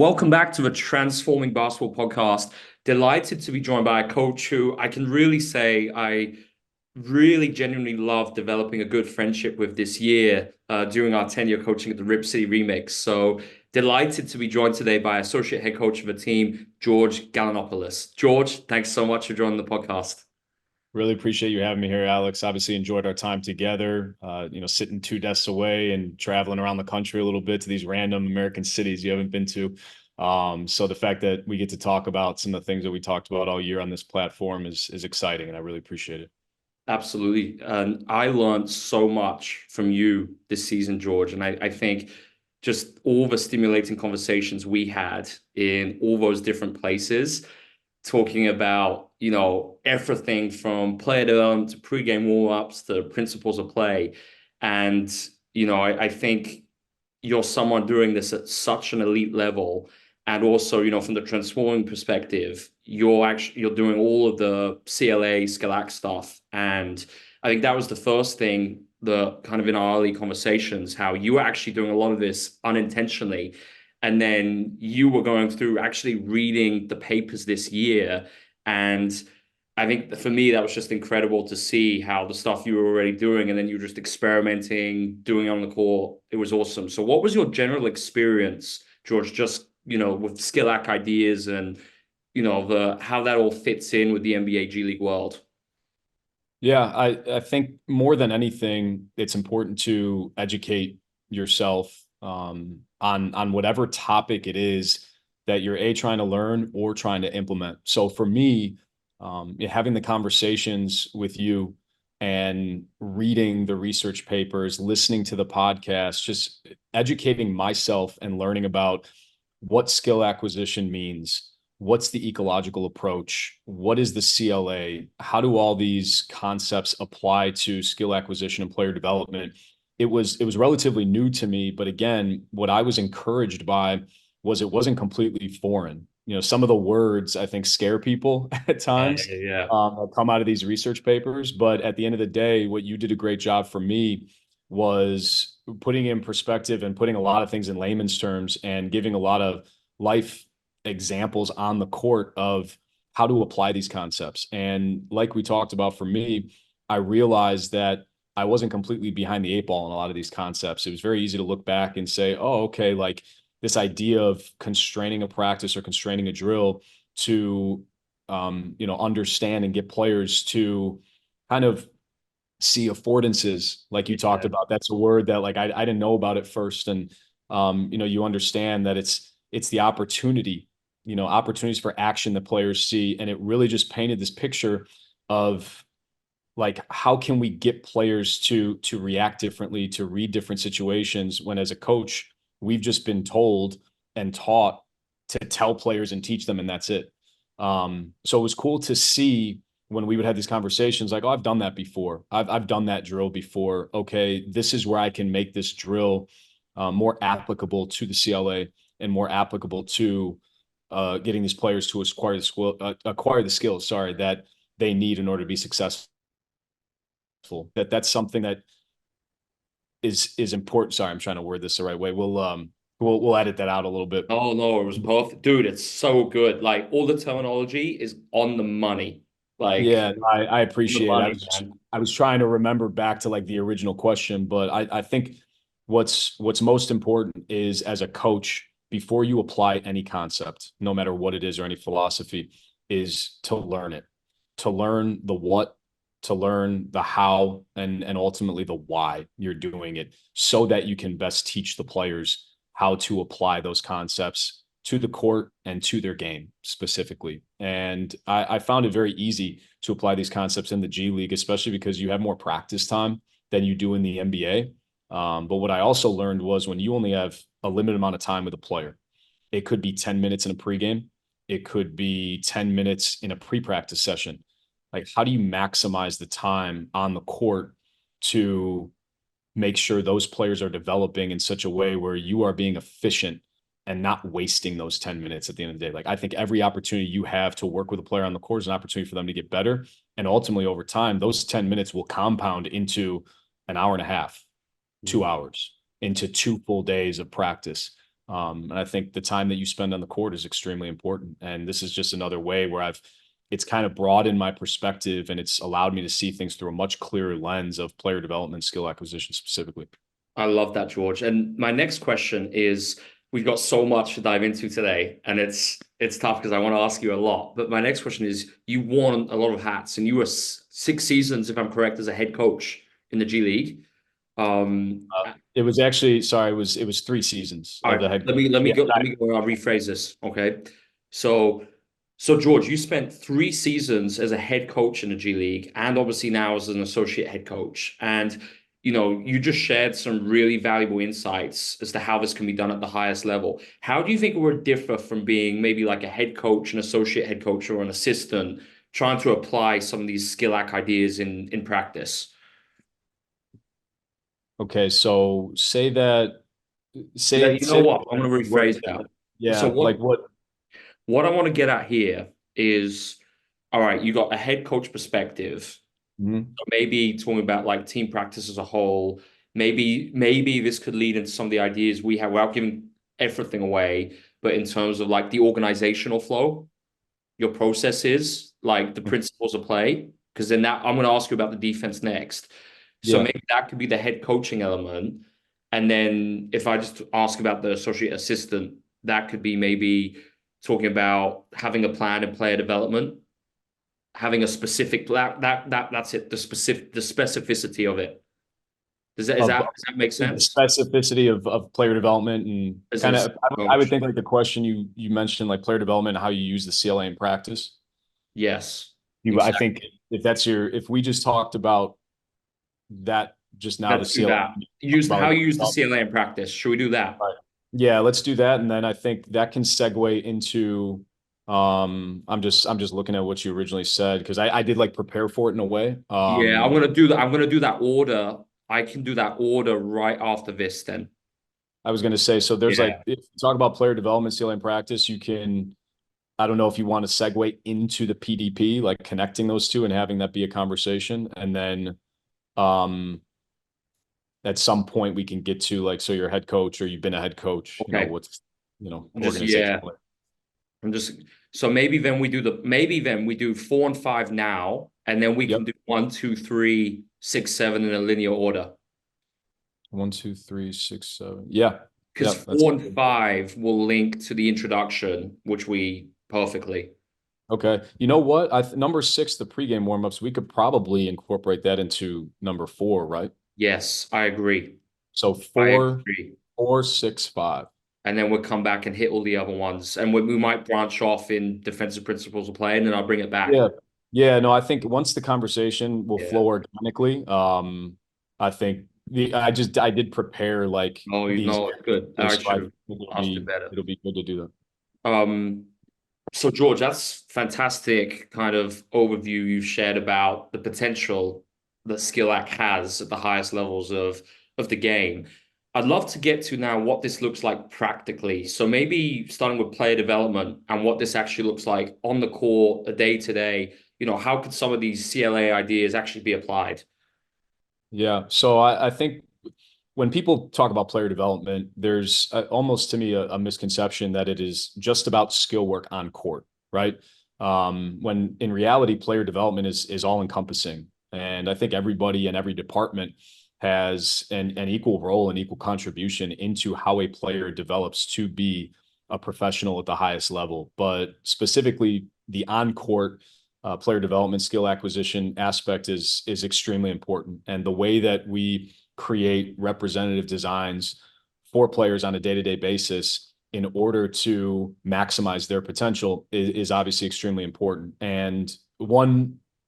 welcome back to the Transforming Basketball podcast. Delighted to be joined by a coach who I can really say I really genuinely love developing a good friendship with this year during our tenure coaching at the Rip City Remix. So delighted to be joined today by associate head coach of the team, George Galanopoulos. George, thanks so much for joining the podcast. Really appreciate you having me here, Alex. Obviously enjoyed our time together, sitting two desks away and traveling around the country a little bit to these random American cities you haven't been to. So the fact that we get to talk about some of the things that we talked about all year on this platform is exciting, and I really appreciate it. Absolutely. And I learned so much from you this season, George. And I think just all the stimulating conversations we had in all those different places, talking about, everything from player development to pregame warm-ups to principles of play. And, I think you're someone doing this at such an elite level. And also, from the transforming perspective, you're doing all of the CLA, Scalac stuff. And I think that was the first thing, the kind of in our early conversations, how you were actually doing a lot of this unintentionally. And then you were going through actually reading the papers this year. And I think for me, that was just incredible to see how the stuff you were already doing and then you were just experimenting, doing on the court. It was awesome. So what was your general experience, George, just, with Skillac ideas and, how that all fits in with the NBA G League world? Yeah, I think more than anything, it's important to educate yourself on whatever topic it is that you're trying to learn or trying to implement. So for me, having the conversations with you and reading the research papers, listening to the podcast, just educating myself and learning about what skill acquisition means. What's the ecological approach? What is the CLA? How do all these concepts apply to skill acquisition and player development? It was relatively new to me, but again, what I was encouraged by was it wasn't completely foreign. Some of the words I think scare people at times Yeah. that come out of these research papers, but at the end of the day, what you did a great job for me was putting in perspective and putting a lot of things in layman's terms and giving a lot of life examples on the court of how to apply these concepts. And like we talked about, for me, I realized that I wasn't completely behind the eight ball in a lot of these concepts. It was very easy to look back and say, oh, okay, like this idea of constraining a practice or constraining a drill to, understand and get players to kind of see affordances, like you talked about. That's a word that like I didn't know about at first. And, you understand that it's the opportunity, opportunities for action that players see. And it really just painted this picture of like, how can we get players to react differently, to read different situations when as a coach, we've just been told and taught to tell players and teach them, and that's it. So it was cool to see when we would have these conversations like, oh, I've done that before. I've done that drill before. Okay, this is where I can make this drill more applicable to the CLA and more applicable to getting these players to acquire the skills, that they need in order to be successful. That's something that is important. Sorry, I'm trying to word this the right way. We'll edit that out a little bit. Oh no, it was both. Dude, it's so good. Like all the terminology is on the money. Like Yeah, I on the appreciate it. money, man. I was trying to remember back to like the original question, but I think what's most important is, as a coach, before you apply any concept, no matter what it is or any philosophy, is to learn it, to learn the what, to learn the how, and ultimately the why you're doing it, so that you can best teach the players how to apply those concepts to the court and to their game specifically. And I found it very easy to apply these concepts in the G League, especially because you have more practice time than you do in the NBA. But what I also learned was, when you only have a limited amount of time with a player, it could be 10 minutes in a pregame, it could be 10 minutes in a pre-practice session. Like, how do you maximize the time on the court to make sure those players are developing in such a way where you are being efficient and not wasting those 10 minutes at the end of the day? Like, I think every opportunity you have to work with a player on the court is an opportunity for them to get better. And ultimately, over time, those 10 minutes will compound into an hour and a half, 2 hours, into 2 full days of practice. And I think the time that you spend on the court is extremely important. And this is just another way where it's kind of broadened my perspective, and it's allowed me to see things through a much clearer lens of player development, skill acquisition specifically. I love that, George. And my next question is, we've got so much to dive into today, and it's tough because I want to ask you a lot. But my next question is, you won a lot of hats, and you were 6 seasons, if I'm correct, as a head coach in the G League. It was actually, sorry, it was 3 seasons All of the right, head let coach. me let me Yeah, go. Let me go. I'll rephrase this. Okay, so George, you spent 3 seasons as a head coach in the G League, and obviously now as an associate head coach. And you just shared some really valuable insights as to how this can be done at the highest level. How do you think it would differ from being maybe like a head coach, an associate head coach, or an assistant, trying to apply some of these skill-ac ideas in practice? okay, so You know say what? I'm going to rephrase that. So yeah, like what what? what I want to get at here is, all right, you got a head coach perspective. Mhm. Maybe talking about like team practice as a whole. Maybe this could lead into some of the ideas we have without giving everything away, but in terms of like the organizational flow, your processes, like the principles of play. Because then that I'm going to ask you about the defense next. So Yeah. maybe that could be the head coaching element. And then if I just ask about the associate assistant, that could be maybe talking about having a plan and player development, having a specific that's it, the specificity of it. Of Does that make the sense? specificity of player development, and As an kind of, I would coach. think like the question you mentioned, like player development and how you use the CLA in practice. Yes, I exactly. think if we just talked about that just now, the Let's do CLA, that. talk Use about how like, you use the CLA in practice. Should we do that? right. Yeah, let's do that. And then I think that can segue into, I'm just looking at what you originally said, because I did like prepare for it in a way. Yeah, I'm gonna do that. I'm gonna do that order. I can do that order right after this then. I was going to say, so there's Yeah. like, if you talk about player development, CLA in practice, you can, I don't know if you want to segue into the PDP, like connecting those two and having that be a conversation. And then, um, at some point we can get to like, so you're a head coach or you've been a head coach, Okay. what's, I'm just organization. yeah. I'm just so maybe then we do 4 and 5 now, and then we Yep. can do 1, 2, 3, 6, 7 in a linear order. 1, 2, 3, 6, 7. Yeah. Because Yeah. That's 4 and 5 will link to the introduction, which we perfectly. okay. You know what? Number 6, the pregame warmups, we could probably incorporate that into number 4, right? Yes, I agree. So I four, agree. 4, 6, 5. And then we'll come back and hit all the other ones. And we might branch off in defensive principles of play, and then I'll bring it back. Yeah. Yeah. No, I think once the conversation will Yeah. flow organically, I think I did prepare like No, these, no, it's good. I so I should think have asked it better. it'll be good to do that. Um, So, George, that's fantastic kind of overview you've shared about the potential that Skillac has at the highest levels of the game. I'd love to get to now what this looks like practically. So maybe starting with player development and what this actually looks like on the court, a day to day. How could some of these CLA ideas actually be applied? Yeah. So I think when people talk about player development, there's almost to me a misconception that it is just about skill work on court, right? When in reality, player development is all encompassing, and I think everybody in every department has an equal role and equal contribution into how a player develops to be a professional at the highest level. But specifically, the on court player development, skill acquisition aspect is extremely important, and the way that we create representative designs for players on a day-to-day basis in order to maximize their potential is obviously extremely important. And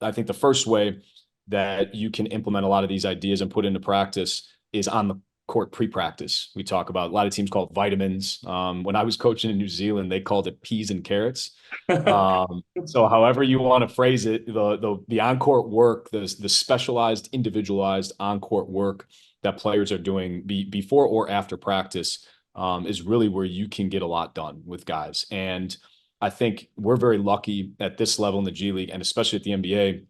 I think the first way that you can implement a lot of these ideas and put into practice is on the court pre-practice. We talk about, a lot of teams call it vitamins. When I was coaching in New Zealand, they called it peas and carrots. So however you want to phrase it, the on-court work, the specialized, individualized on-court work that players are doing before or after practice is really where you can get a lot done with guys. And I think we're very lucky at this level in the G League, and especially at the NBA,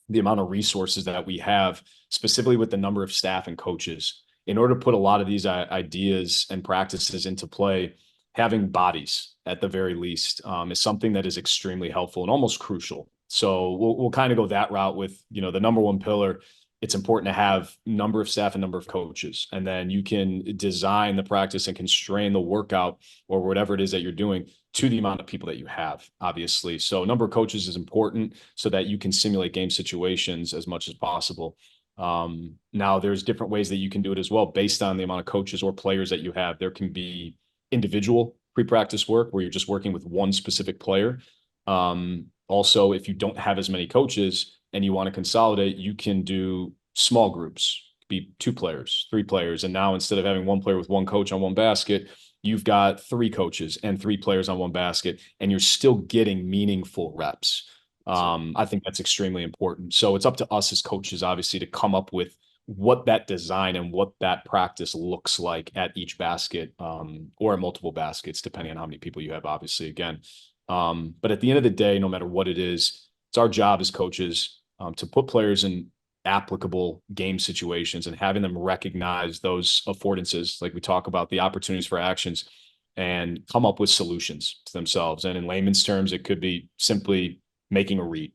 the amount of resources that we have, specifically with the number of staff and coaches. in order to put a lot of these ideas and practices into play, having bodies at the very least is something that is extremely helpful and almost crucial. So we'll kind of go that route with, the number one pillar. It's important to have number of staff and number of coaches, and then you can design the practice and constrain the workout or whatever it is that you're doing to the amount of people that you have, obviously. So number of coaches is important so that you can simulate game situations as much as possible. Now there's different ways that you can do it as well based on the amount of coaches or players that you have. There can be individual pre-practice work where you're just working with one specific player. Also, if you don't have as many coaches and you want to consolidate, you can do small groups, be 2 players, 3 players. And now instead of having one player with one coach on one basket, you've got 3 coaches and 3 players on one basket, and you're still getting meaningful reps. I think that's extremely important. So it's up to us as coaches, obviously, to come up with what that design and what that practice looks like at each basket, or at multiple baskets, depending on how many people you have, obviously, again. But at the end of the day, no matter what it is, it's our job as coaches to put players in applicable game situations and having them recognize those affordances, like we talk about the opportunities for actions, and come up with solutions to themselves. And in layman's terms, it could be simply making a read.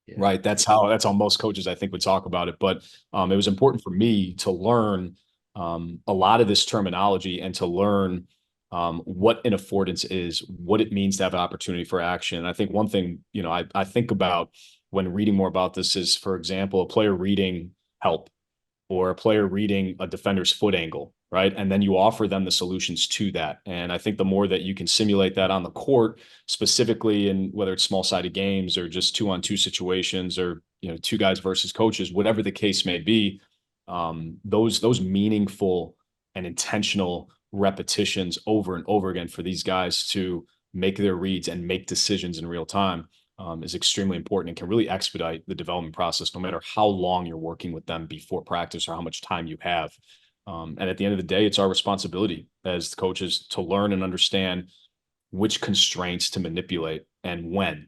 Yeah. Right. That's how most coaches, I think, would talk about it. But it was important for me to learn a lot of this terminology and to learn what an affordance is, what it means to have an opportunity for action. And I think one thing, I think about when reading more about this is, for example, a player reading help or a player reading a defender's foot angle, right? And then you offer them the solutions to that. And I think the more that you can simulate that on the court, specifically in whether it's small-sided games or just 2-on-2 situations or, 2 guys versus coaches, whatever the case may be, those meaningful and intentional repetitions over and over again for these guys to make their reads and make decisions in real time is extremely important and can really expedite the development process, no matter how long you're working with them before practice or how much time you have. And at the end of the day, it's our responsibility as coaches to learn and understand which constraints to manipulate and when,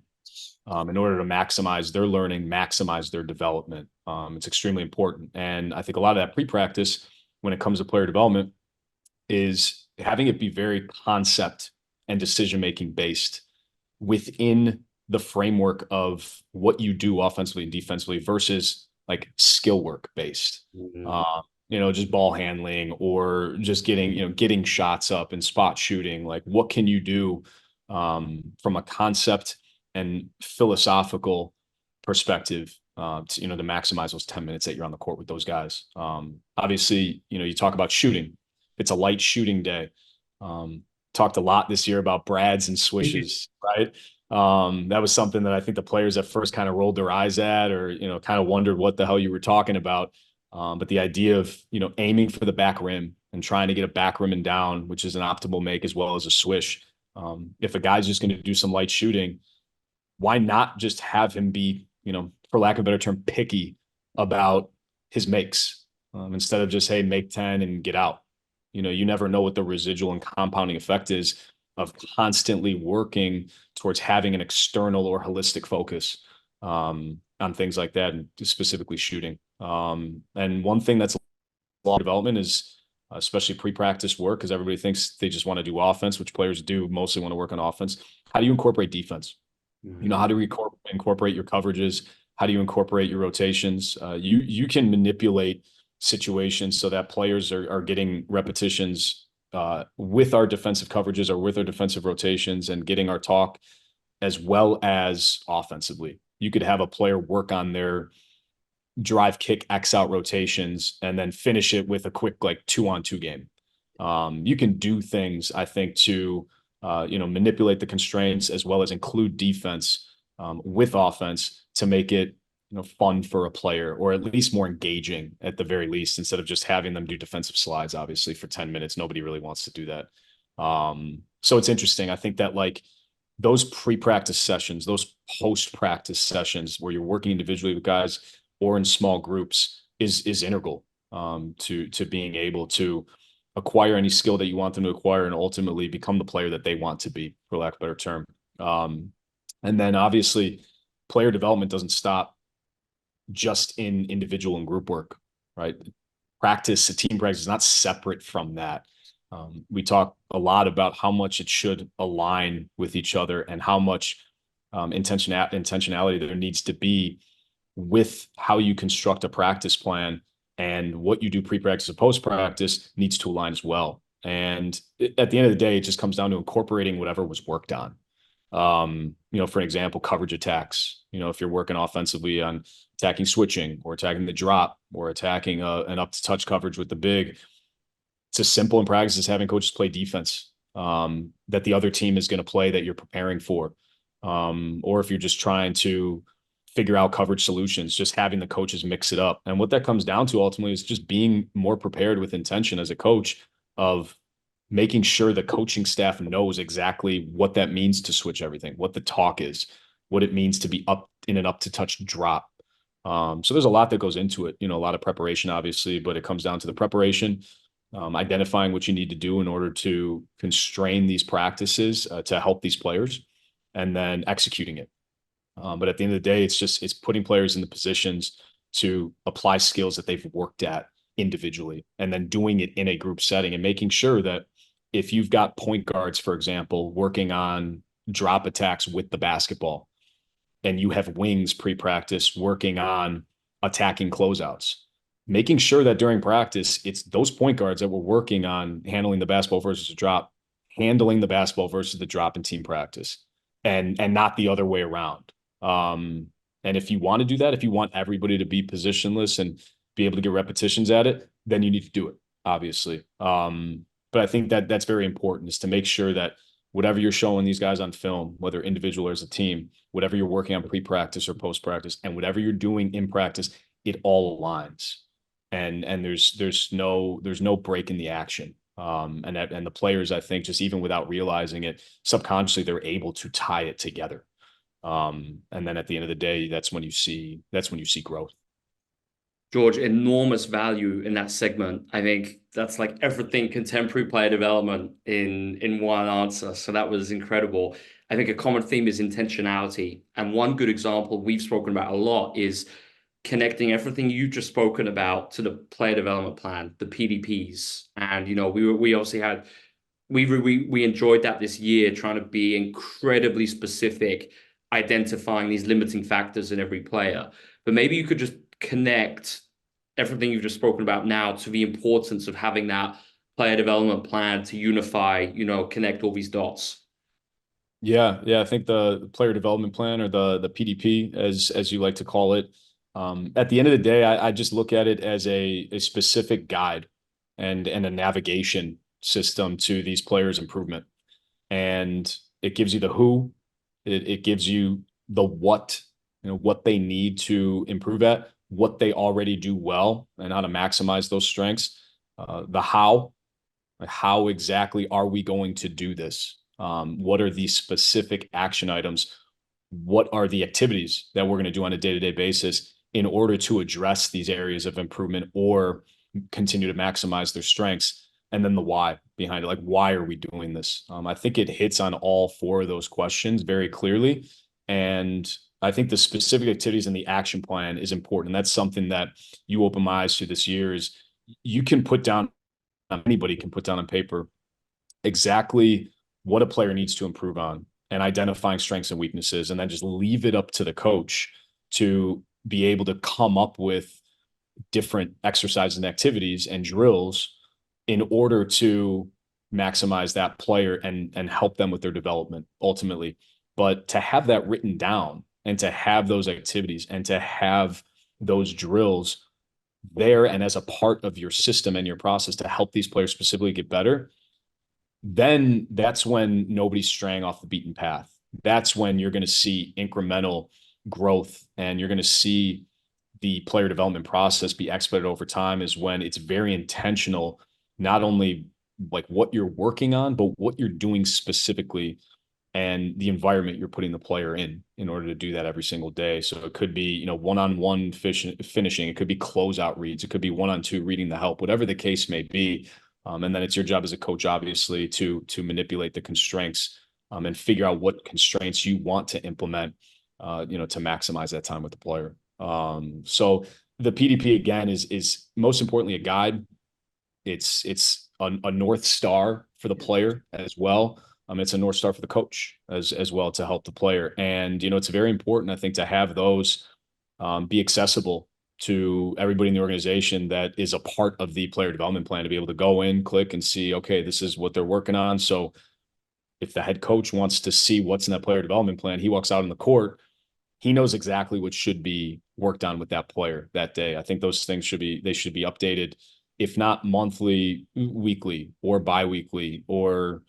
in order to maximize their learning, maximize their development. It's extremely important. And I think a lot of that pre-practice, when it comes to player development, is having it be very concept and decision-making based within the framework of what you do offensively and defensively versus like skill work based. Mm-hmm. Just ball handling or just getting shots up and spot shooting. Like, what can you do from a concept and philosophical perspective to maximize those 10 minutes that you're on the court with those guys. Obviously, you talk about shooting. It's a light shooting day. Talked a lot this year about brads and swishes, right? That was something that I think the players at first kind of rolled their eyes at, or, kind of wondered what the hell you were talking about. But the idea of, aiming for the back rim and trying to get a back rim and down, which is an optimal make as well as a swish. If a guy's just going to do some light shooting, why not just have him be, for lack of a better term, picky about his makes instead of just, hey, make 10 and get out. You never know what the residual and compounding effect is of constantly working towards having an external or holistic focus on things like that, and specifically shooting. And one thing that's a lot of development is, especially pre-practice work, because everybody thinks they just want to do offense, which players do mostly want to work on offense. How do you incorporate defense? Mm-hmm. How do we incorporate your coverages? How do you incorporate your rotations? You can manipulate situations so that players are getting repetitions with our defensive coverages or with our defensive rotations and getting our talk, as well as offensively. You could have a player work on their drive, kick, X out rotations and then finish it with a quick 2-on-2 game. You can do things, I think, to manipulate the constraints as well as include defense with offense to make it fun for a player, or at least more engaging at the very least, instead of just having them do defensive slides, obviously, for 10 minutes. Nobody really wants to do that. So it's interesting. I think that those pre-practice sessions, those post-practice sessions where you're working individually with guys or in small groups is integral to being able to acquire any skill that you want them to acquire and ultimately become the player that they want to be, for lack of a better term. And then obviously player development doesn't stop just in individual and group work, right? practice, a team practice is not separate from that. We talk a lot about how much it should align with each other and how much intentionality there needs to be with how you construct a practice plan, and what you do pre-practice and post-practice needs to align as well. And at the end of the day, it just comes down to incorporating whatever was worked on. For an example, coverage attacks. If you're working offensively on attacking switching or attacking the drop or attacking an up to touch coverage with the big, it's as simple in practice as having coaches play defense that the other team is going to play that you're preparing for. Or if you're just trying to figure out coverage solutions, just having the coaches mix it up. And what that comes down to ultimately is just being more prepared with intention as a coach, of making sure the coaching staff knows exactly what that means to switch everything, what the talk is, what it means to be up in an up to touch drop. So there's a lot that goes into it, a lot of preparation, obviously, but it comes down to the preparation, identifying what you need to do in order to constrain these practices to help these players, and then executing it. But at the end of the day, it's putting players in the positions to apply skills that they've worked at individually, and then doing it in a group setting, and making sure that if you've got point guards, for example, working on drop attacks with the basketball, and you have wings pre-practice working on attacking closeouts, making sure that during practice, it's those point guards that were working on handling the basketball versus the drop, handling the basketball versus the drop in team practice, and not the other way around. And if you want to do that, if you want everybody to be positionless and be able to get repetitions at it, then you need to do it, obviously. But I think that that's very important, is to make sure that whatever you're showing these guys on film, whether individual or as a team, whatever you're working on pre-practice or post-practice, and whatever you're doing in practice, it all aligns. And there's no break in the action. And the players, I think, just even without realizing it, subconsciously, they're able to tie it together. And then at the end of the day, that's when you see growth. George, enormous value in that segment. I think that's like everything contemporary player development in one answer. So that was incredible. I think a common theme is intentionality. And one good example we've spoken about a lot is connecting everything you've just spoken about to the player development plan, the PDPs. And, we obviously had, we enjoyed that this year, trying to be incredibly specific, identifying these limiting factors in every player. But maybe you could just connect everything you've just spoken about now to the importance of having that player development plan to unify, connect all these dots. Yeah. I think the player development plan, or the PDP, as you like to call it, at the end of the day, I just look at it as a specific guide and a navigation system to these players' improvement. And it gives you the who, it gives you the what, what they need to improve at, what they already do well, and how to maximize those strengths. The how exactly are we going to do this? What are the specific action items? What are the activities that we're going to do on a day-to-day basis in order to address these areas of improvement or continue to maximize their strengths? And then the why behind it, like, why are we doing this? I think it hits on all four of those questions very clearly. And I think the specific activities in the action plan is important. And that's something that you open my eyes to this year, is you can put down, anybody can put down on paper exactly what a player needs to improve on, and identifying strengths and weaknesses, and then just leave it up to the coach to be able to come up with different exercises and activities and drills in order to maximize that player and help them with their development ultimately. But to have that written down, and to have those activities, and to have those drills there and as a part of your system and your process to help these players specifically get better, then that's when nobody's straying off the beaten path. That's when you're going to see incremental growth, and you're going to see the player development process be expedited over time, is when it's very intentional, not only like what you're working on, but what you're doing specifically, and the environment you're putting the player in order to do that every single day. So it could be, one-on-one finishing, it could be closeout reads, it could be one-on-two reading the help, whatever the case may be. And then it's your job as a coach, obviously, to manipulate the constraints and figure out what constraints you want to implement, to maximize that time with the player. So the PDP again is most importantly a guide. It's a North Star for the player as well. It's a North Star for the coach as well to help the player. And, it's very important, I think, to have those be accessible to everybody in the organization that is a part of the player development plan, to be able to go in, click, and see, okay, this is what they're working on. So if the head coach wants to see what's in that player development plan, he walks out on the court, he knows exactly what should be worked on with that player that day. I think those things should be updated, if not monthly, weekly, or biweekly, or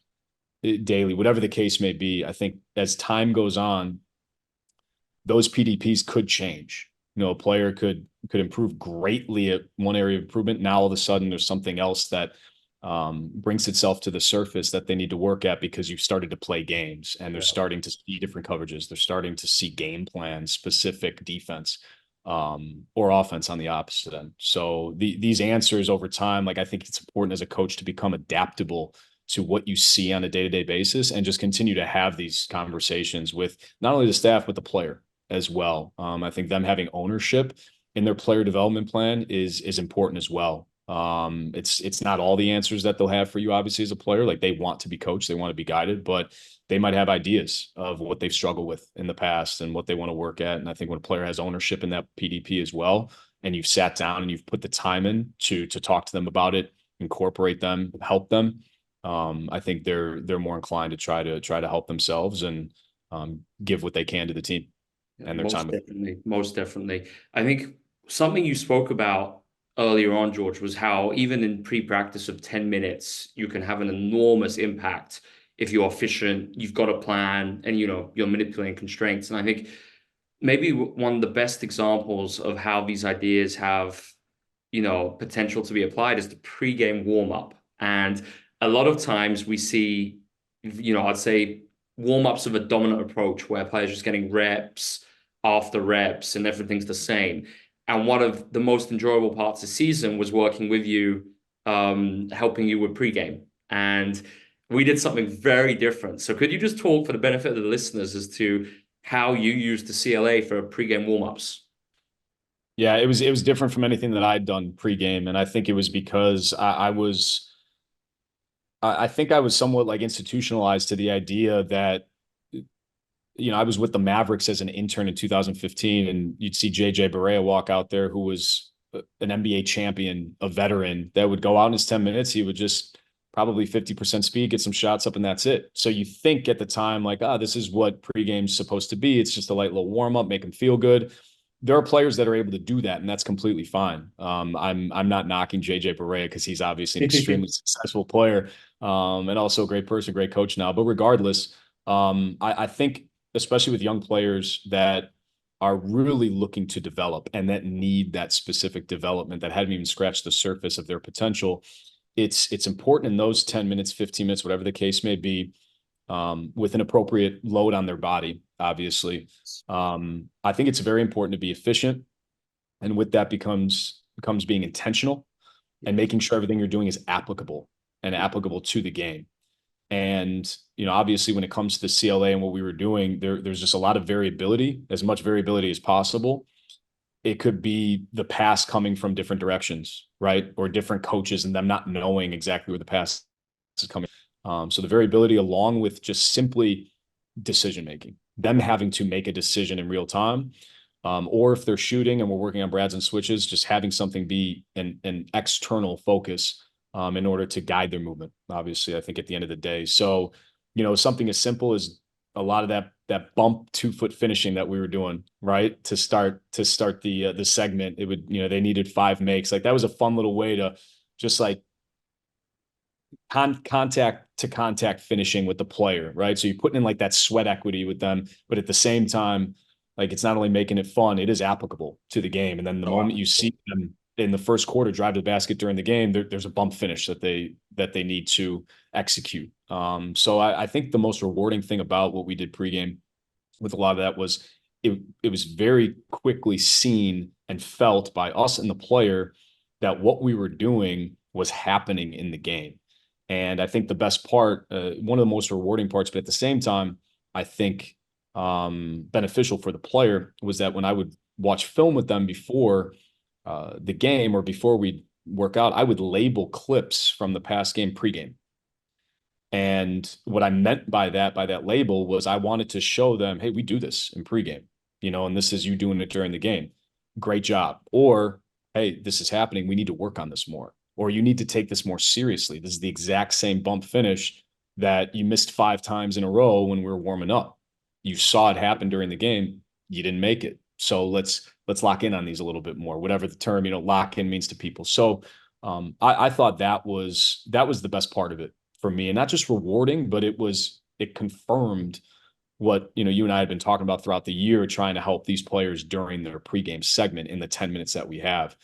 daily, whatever the case may be. I think as time goes on, those PDPs could change. A player could improve greatly at one area of improvement. Now all of a sudden there's something else that brings itself to the surface that they need to work at, because you've started to play games and they're starting to see different coverages. They're starting to see game plans, specific defense or offense on the opposite end. So these answers over time, like, I think it's important as a coach to become adaptable to what you see on a day-to-day basis, and just continue to have these conversations with not only the staff, but the player as well. I think them having ownership in their player development plan is important as well. It's not all the answers that they'll have for you, obviously, as a player. Like, they want to be coached, they want to be guided, but they might have ideas of what they've struggled with in the past and what they want to work at. And I think when a player has ownership in that PDP as well, and you've sat down and you've put the time in to talk to them about it, incorporate them, help them, I think they're more inclined to try to help themselves and give what they can to the team and their time. Most definitely. I think something you spoke about earlier on, George, was how even in pre-practice of 10 minutes, you can have an enormous impact if you're efficient, you've got a plan, and you're manipulating constraints. And I think maybe one of the best examples of how these ideas have potential to be applied is the pre-game warm-up. And a lot of times we see, I'd say warm-ups of a dominant approach where players are just getting reps after reps and everything's the same. And one of the most enjoyable parts of the season was working with you, helping you with pregame. And we did something very different. So could you just talk, for the benefit of the listeners, as to how you used the CLA for pregame warmups? Yeah, it was different from anything that I'd done pregame. And I think it was because I think I was somewhat like institutionalized to the idea that, I was with the Mavericks as an intern in 2015, and you'd see JJ Barea walk out there, who was an NBA champion, a veteran, that would go out in his 10 minutes. He would just probably 50% speed, get some shots up, and that's it. So you think at the time, like, this is what pregame's supposed to be. It's just a light little warm up, make them feel good. There are players that are able to do that, and that's completely fine. I'm not knocking JJ Barea, because he's obviously an extremely successful player, and also a great person, great coach now. But regardless, I think, especially with young players that are really looking to develop and that need that specific development, that haven't even scratched the surface of their potential, it's important in those 10 minutes, 15 minutes, whatever the case may be, with an appropriate load on their body, obviously. I think it's very important to be efficient. And with that becomes being intentional and making sure everything you're doing is applicable to the game. And, obviously when it comes to the CLA and what we were doing, there's just a lot of variability, as much variability as possible. It could be the pass coming from different directions, right? Or different coaches and them not knowing exactly where the pass is coming. So the variability, along with just simply decision-making, them having to make a decision in real time, or if they're shooting and we're working on brads and switches, just having something be an external focus in order to guide their movement, obviously, I think, at the end of the day. So, something as simple as a lot of that bump 2-foot finishing that we were doing, right, to start the segment. It would, they needed 5 makes. Like, that was a fun little way to just like contact to contact finishing with the player, right? So you're putting in like that sweat equity with them, but at the same time, like, it's not only making it fun, it is applicable to the game. And then the moment you see them in the first quarter drive to the basket during the game, there's a bump finish that they need to execute. So I think the most rewarding thing about what we did pregame with a lot of that was it was very quickly seen and felt by us and the player that what we were doing was happening in the game. And I think the best part, one of the most rewarding parts, but at the same time, I think beneficial for the player, was that when I would watch film with them before, the game or before we work out, I would label clips from the past game pregame. And what I meant by that label was I wanted to show them, hey, we do this in pregame, and this is you doing it during the game. Great job. Or, hey, this is happening. We need to work on this more. Or you need to take this more seriously. This is the exact same bump finish that you missed 5 times in a row when we were warming up. You saw it happen during the game. You didn't make it. So let's lock in on these a little bit more, whatever the term, lock in means to people. So I thought that was the best part of it for me, and not just rewarding, but it confirmed what you and I had been talking about throughout the year, trying to help these players during their pregame segment in the 10 minutes that we have.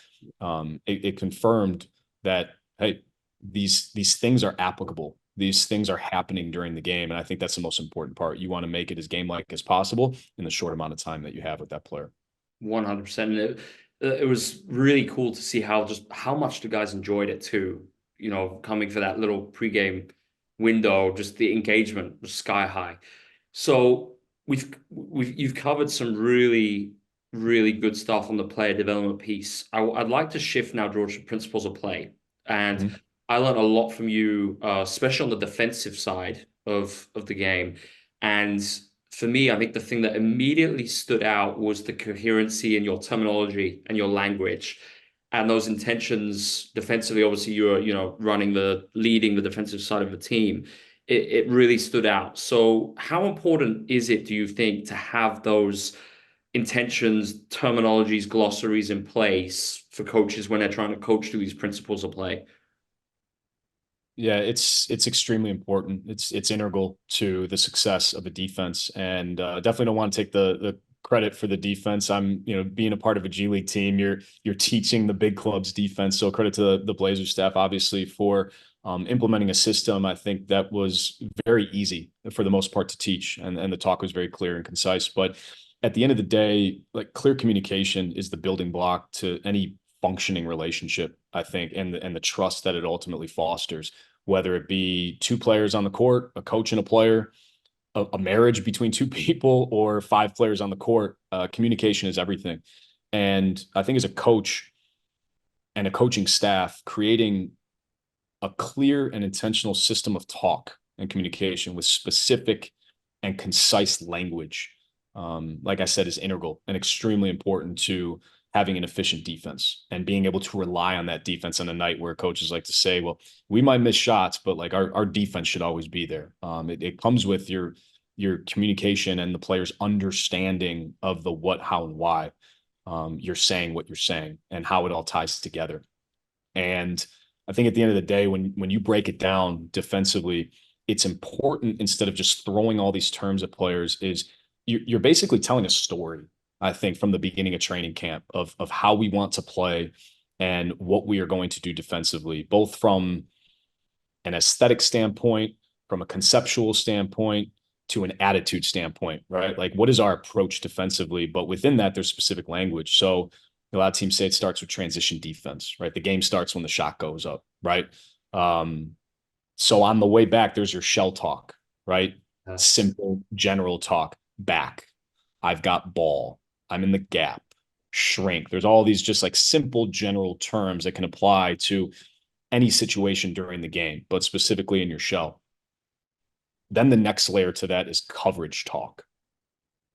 It confirmed that, hey, these things are applicable. These things are happening during the game, and I think that's the most important part. You want to make it as game-like as possible in the short amount of time that you have with that player. 100%. It was really cool to see how much the guys enjoyed it too. Coming for that little pregame window, just the engagement was sky high. So you've covered some really, really good stuff on the player development piece. I'd like to shift now, George, to principles of play. And Mm-hmm. I learned a lot from you, especially on the defensive side of the game. And for me, I think the thing that immediately stood out was the coherency in your terminology and your language and those intentions defensively. Obviously, you're, leading the defensive side of the team. It really stood out. So how important is it, do you think, to have those intentions, terminologies, glossaries in place for coaches when they're trying to coach through these principles of play? Yeah, it's extremely important. It's integral to the success of a defense, and definitely don't want to take the credit for the defense. I'm, being a part of a G League team. You're teaching the big clubs defense, so credit to the Blazers staff, obviously, for implementing a system. I think that was very easy for the most part to teach, and the talk was very clear and concise. But at the end of the day, like, clear communication is the building block to any functioning relationship, I think, and the trust that it ultimately fosters, whether it be two players on the court, a coach and a player, a marriage between two people, or 5 players on the court. Communication is everything. And I think as a coach and a coaching staff, creating a clear and intentional system of talk and communication with specific and concise language, like I said, is integral and extremely important to having an efficient defense and being able to rely on that defense on a night where coaches like to say, well, we might miss shots, but like our defense should always be there. It comes with your communication and the player's understanding of the what, how, and why you're saying what you're saying and how it all ties together. And I think at the end of the day, when you break it down defensively, it's important, instead of just throwing all these terms at players, is you're basically telling a story, I think, from the beginning of training camp of how we want to play and what we are going to do defensively, both from an aesthetic standpoint, from a conceptual standpoint, to an attitude standpoint, right? Like, what is our approach defensively? But within that, there's specific language. So a lot of teams say it starts with transition defense, right? The game starts when the shot goes up, right? So on the way back, there's your shell talk, right? Simple general talk. Back, I've got ball, I'm in the gap, shrink. There's all these just like simple general terms that can apply to any situation during the game, but specifically in your shell. Then the next layer to that is coverage talk,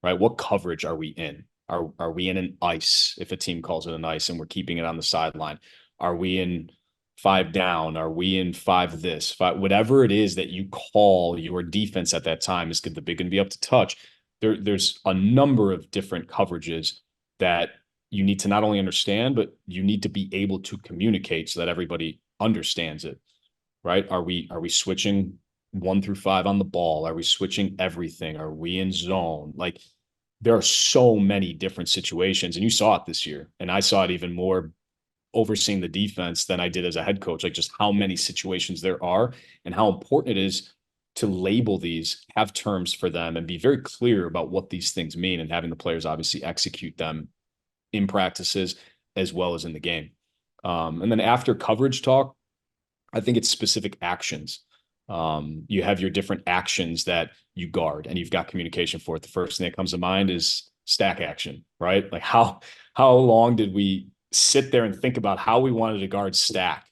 right? What coverage are we in? Are we in an ice, if a team calls it an ice, and we're keeping it on the sideline? Are we in 5 down? Are we in 5 this, 5, whatever it is that you call your defense at that time? Is the big going to be up to touch? There's a number of different coverages that you need to not only understand, but you need to be able to communicate so that everybody understands it, right? Are we switching 1 through 5 on the ball? Are we switching everything? Are we in zone? Like, there are so many different situations, and you saw it this year, and I saw it even more overseeing the defense than I did as a head coach, like just how many situations there are and how important it is to label these, have terms for them, and be very clear about what these things mean, and having the players obviously execute them in practices as well as in the game. And then after coverage talk, I think it's specific actions. You have your different actions that you guard, and you've got communication for it. The first thing that comes to mind is stack action, right? Like how long did we sit there and think about how we wanted to guard Stack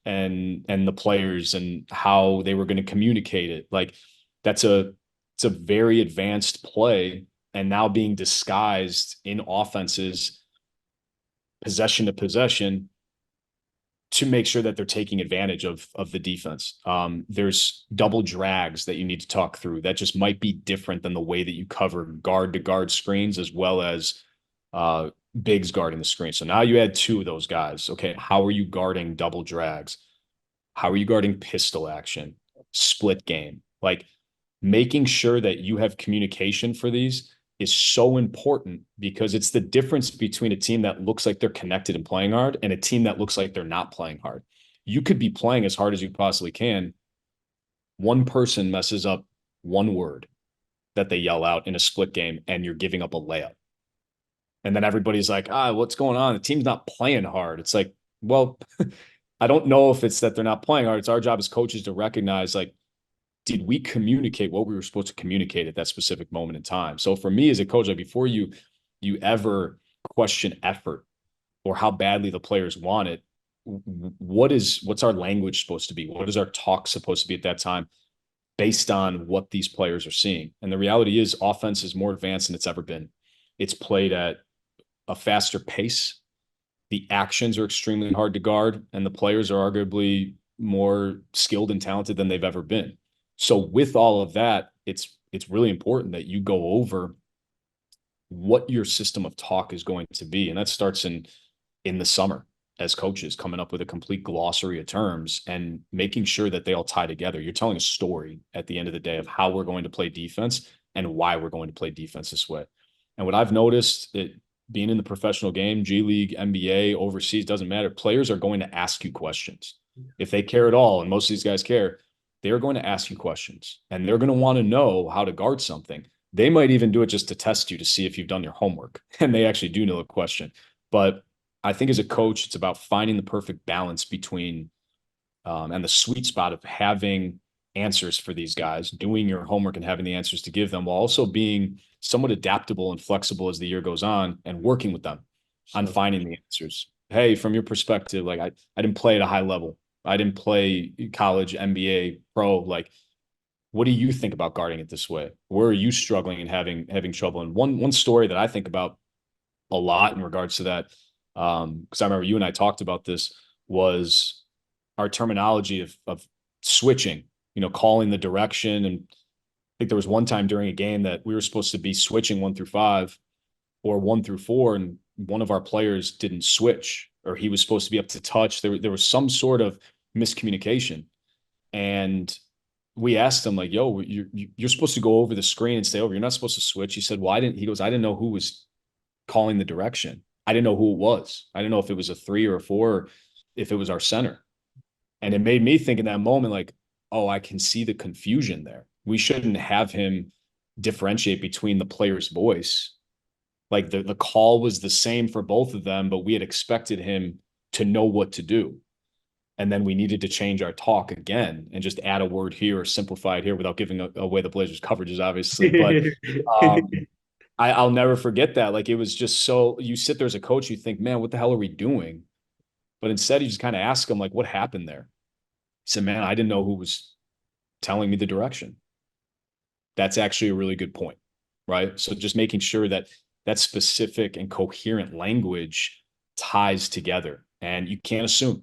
and the players and how they were going to communicate it. Like it's a very advanced play, and now being disguised in offenses possession to possession to make sure that they're taking advantage of the defense. There's double drags that you need to talk through that just might be different than the way that you cover guard to guard screens as well as bigs guarding the screen. So now you add two of those guys. Okay, how are you guarding double drags? How are you guarding pistol action, split game? Like making sure that you have communication for these is so important because it's the difference between a team that looks like they're connected and playing hard and a team that looks like they're not playing hard. You could be playing as hard as you possibly can. One person messes up one word that they yell out in a split game and you're giving up a layup. And then everybody's like, what's going on? The team's not playing hard. It's like, well, I don't know if it's that they're not playing hard. It's our job as coaches to recognize, like, did we communicate what we were supposed to communicate at that specific moment in time? So for me as a coach, like before you ever question effort or how badly the players want it, what's our language supposed to be? What is our talk supposed to be at that time based on what these players are seeing? And the reality is offense is more advanced than it's ever been. It's played at a faster pace. The actions are extremely hard to guard, and the players are arguably more skilled and talented than they've ever been. So with all of that, it's really important that you go over what your system of talk is going to be. And that starts in the summer as coaches, coming up with a complete glossary of terms and making sure that they all tie together. You're telling a story at the end of the day of how we're going to play defense and why we're going to play defense this way. And what I've noticed, being in the professional game, G League, NBA, overseas, doesn't matter. Players are going to ask you questions. If they care at all, and most of these guys care, they're going to ask you questions and they're going to want to know how to guard something. They might even do it just to test you to see if you've done your homework and they actually do know the question. But I think as a coach, it's about finding the perfect balance between and the sweet spot of having answers for these guys, doing your homework and having the answers to give them, while also being somewhat adaptable and flexible as the year goes on and working with them on finding the answers. Hey, from your perspective, like I didn't play at a high level. I didn't play college, NBA, pro. Like, what do you think about guarding it this way? Where are you struggling and having trouble? And one story that I think about a lot in regards to that, because I remember you and I talked about this, was our terminology of switching, calling the direction. And I think there was one time during a game that we were supposed to be switching 1 through 5 or 1 through 4, and one of our players didn't switch, or he was supposed to be up to touch. There was some sort of miscommunication. And we asked him, like, yo, you're supposed to go over the screen and stay over. You're not supposed to switch. He said, he goes, I didn't know who was calling the direction. I didn't know who it was. I didn't know if it was a 3 or a 4, or if it was our center. And it made me think in that moment, like, oh, I can see the confusion there. We shouldn't have him differentiate between the player's voice. Like the call was the same for both of them, but we had expected him to know what to do. And then we needed to change our talk again and just add a word here or simplify it here without giving away the Blazers coverages, obviously. But I'll never forget that. Like, it was just so, you sit there as a coach, you think, man, what the hell are we doing? But instead you just kind of ask him, like, what happened there? He said, man, I didn't know who was telling me the direction. That's actually a really good point, right? So just making sure that that specific and coherent language ties together. And you can't assume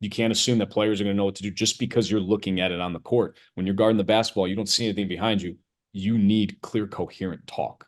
that players are going to know what to do just because you're looking at it on the court. When you're guarding the basketball, you don't see anything behind you. You need clear, coherent talk.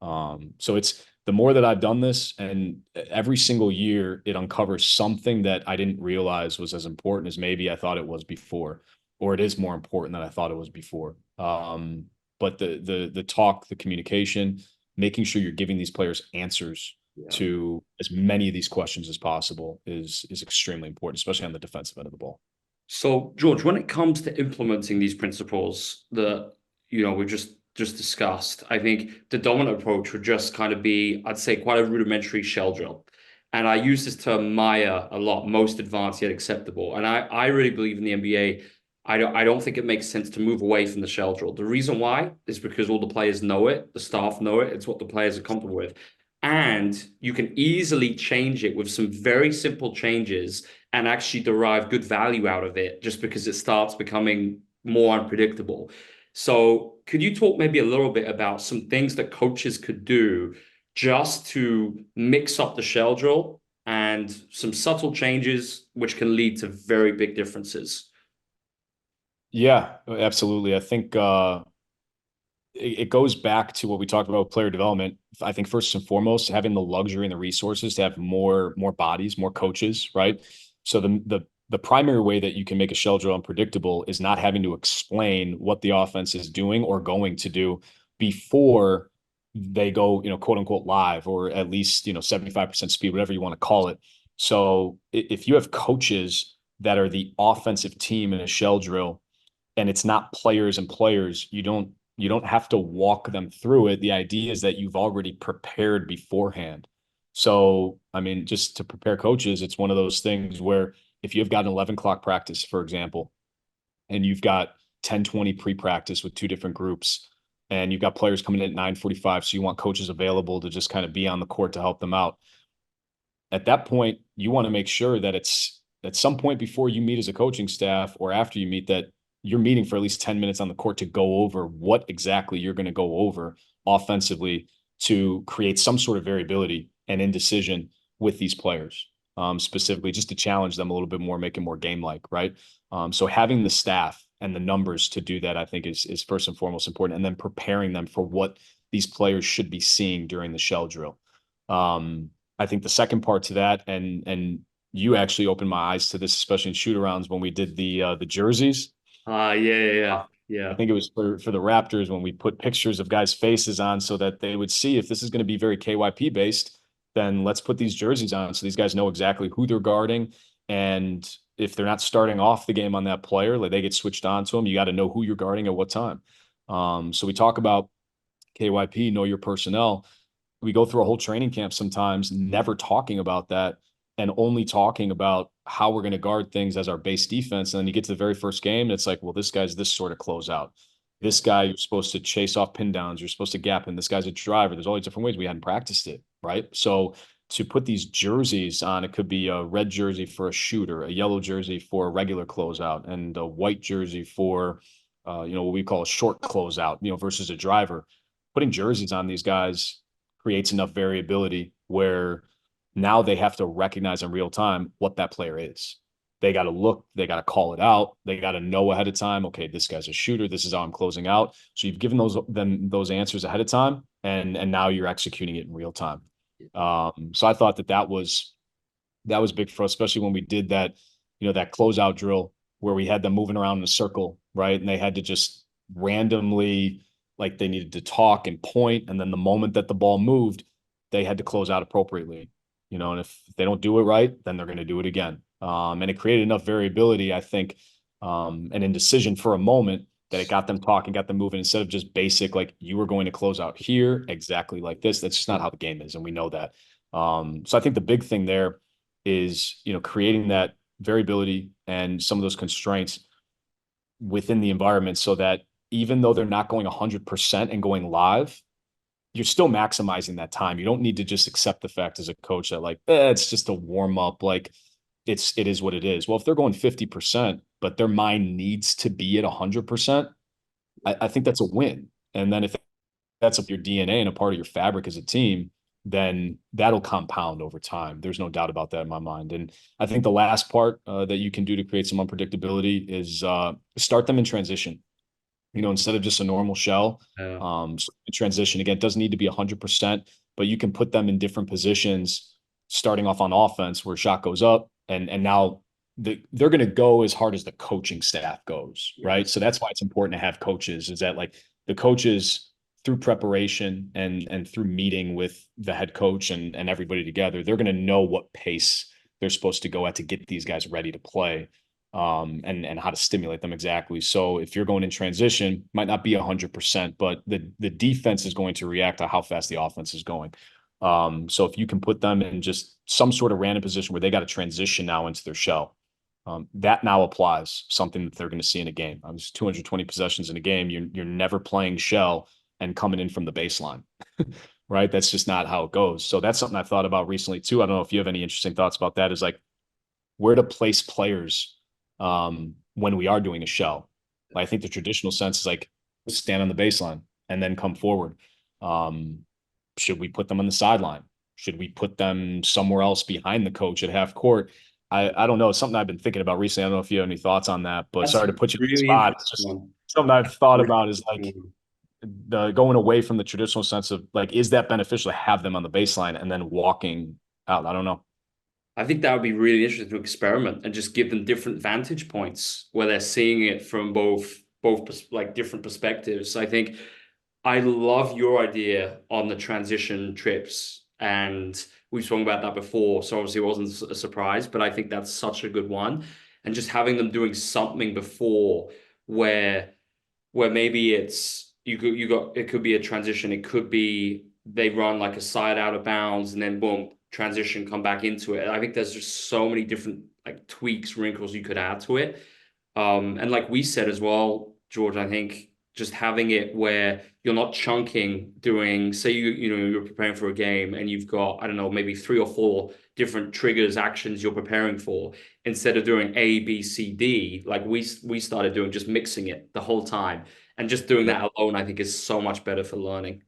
So it's the more that I've done this, and every single year it uncovers something that I didn't realize was as important as maybe I thought it was before, or it is more important than I thought it was before. But the talk, the communication, making sure you're giving these players answers to as many of these questions as possible is extremely important, especially on the defensive end of the ball. So, George, when it comes to implementing these principles that we just discussed, I think the dominant approach would just kind of be, I'd say, quite a rudimentary shell drill. And I use this term Maya a lot, most advanced yet acceptable. And I really believe in the NBA. I don't think it makes sense to move away from the shell drill. The reason why is because all the players know it, the staff know it. It's what the players are comfortable with. and you can easily change it with some very simple changes and actually derive good value out of it just because it starts becoming more unpredictable. So, could you talk maybe a little bit about some things that coaches could do just to mix up the shell drill and some subtle changes which can lead to very big differences? Yeah, absolutely. I think it goes back to what we talked about with player development. I think first and foremost, having the luxury and the resources to have more bodies, more coaches, right? So the primary way that you can make a shell drill unpredictable is not having to explain what the offense is doing or going to do before they go, quote unquote live, or at least, 75% speed, whatever you want to call it. So if you have coaches that are the offensive team in a shell drill, and it's not players and players, you don't have to walk them through it. The idea is that you've already prepared beforehand. So, I mean, just to prepare coaches, it's one of those things where if you've got an 11 o'clock practice, for example, and you've got 10:20 pre-practice with two different groups, and you've got players coming in at 9:45, so you want coaches available to just kind of be on the court to help them out. At that point, you want to make sure that it's at some point before you meet as a coaching staff or after you meet, that you're meeting for at least 10 minutes on the court to go over what exactly you're going to go over offensively to create some sort of variability and indecision with these players, specifically just to challenge them a little bit more, make it more game-like, right? So having the staff and the numbers to do that, I think is first and foremost important, and then preparing them for what these players should be seeing during the shell drill. I think the second part to that, and you actually opened my eyes to this, especially in shoot-arounds when we did the jerseys. Yeah, yeah, Uh, yeah, yeah. I think it was for the Raptors when we put pictures of guys' faces on so that they would see if this is going to be very KYP based, then let's put these jerseys on so these guys know exactly who they're guarding. And if they're not starting off the game on that player, like they get switched on to them, you got to know who you're guarding at what time. So we talk about KYP, know your personnel. We go through a whole training camp sometimes never talking about that and only talking about how we're going to guard things as our base defense. And then you get to the very first game and it's like, well, this guy's this sort of closeout. This guy, you're supposed to chase off pin downs. You're supposed to gap in. This guy's a driver. There's all these different ways. We hadn't practiced it, right? So to put these jerseys on, it could be a red jersey for a shooter, a yellow jersey for a regular closeout, and a white jersey for, what we call a short closeout, versus a driver. Putting jerseys on these guys creates enough variability where now they have to recognize in real time what that player is. They got to look, they got to call it out, they got to know ahead of time, okay, this guy's a shooter, this is how I'm closing out. So you've given those answers ahead of time, and now you're executing it in real time. So I thought that was big for us, especially when we did that, that closeout drill where we had them moving around in a circle, right? And they had to just randomly, like they needed to talk and point, and then the moment that the ball moved, they had to close out appropriately. And if they don't do it right, then they're going to do it again. And it created enough variability, I think, and indecision for a moment that it got them talking, got them moving instead of just basic, like you were going to close out here exactly like this. That's just not how the game is. And we know that. So I think the big thing there is, creating that variability and some of those constraints within the environment so that even though they're not going 100% and going live, you're still maximizing that time. You don't need to just accept the fact as a coach that like, it's just a warm up. Like it is what it is. Well, if they're going 50%, but their mind needs to be at 100%, I think that's a win. And then if that's up your DNA and a part of your fabric as a team, then that'll compound over time. There's no doubt about that in my mind. And I think the last part that you can do to create some unpredictability is start them in transition. Instead of just a normal shell, Yeah. so transition again, it doesn't need to be 100%, but you can put them in different positions, starting off on offense where shot goes up, and now they're going to go as hard as the coaching staff goes, right? So that's why it's important to have coaches. Is that like the coaches through preparation and through meeting with the head coach and everybody together, they're going to know what pace they're supposed to go at to get these guys ready to play, and how to stimulate them exactly. So if you're going in transition, might not be 100%, but the defense is going to react to how fast the offense is going. So if you can put them in just some sort of random position where they got to transition now into their shell, that now applies something that they're going to see in a game. It's 220 possessions in a game. You're never playing shell and coming in from the baseline. Right? That's just not how it goes. So that's something I've thought about recently too. I don't know if you have any interesting thoughts about that, is like where to place players when we are doing a shell. I think the traditional sense is like stand on the baseline and then come forward. Should we put them on the sideline? Should we put them somewhere else behind the coach at half court? I don't know. It's something I've been thinking about recently. I don't know if you have any thoughts on that, but That's sorry a to put you on the really spot. interesting It's just one. something I've thought Really about, is like interesting one. the going away from the traditional sense of like, is that beneficial to have them on the baseline and then walking out? I don't know. I think that would be really interesting to experiment and just give them different vantage points where they're seeing it from like different perspectives. I think I love your idea on the transition trips, and we've spoken about that before, so obviously it wasn't a surprise, but I think that's such a good one. And just having them doing something before where maybe it's you got it could be a transition, it could be they run like a side out of bounds and then boom, transition, come back into it. I think there's just so many different like tweaks, wrinkles you could add to it. And like we said as well, George, I think just having it where you're not chunking, doing, say you're preparing for a game and you've got, I don't know, maybe 3 or 4 different triggers, actions you're preparing for, instead of doing A, B, C, D, like we started doing, just mixing it the whole time. And just doing Yeah. that alone, I think, is so much better for learning.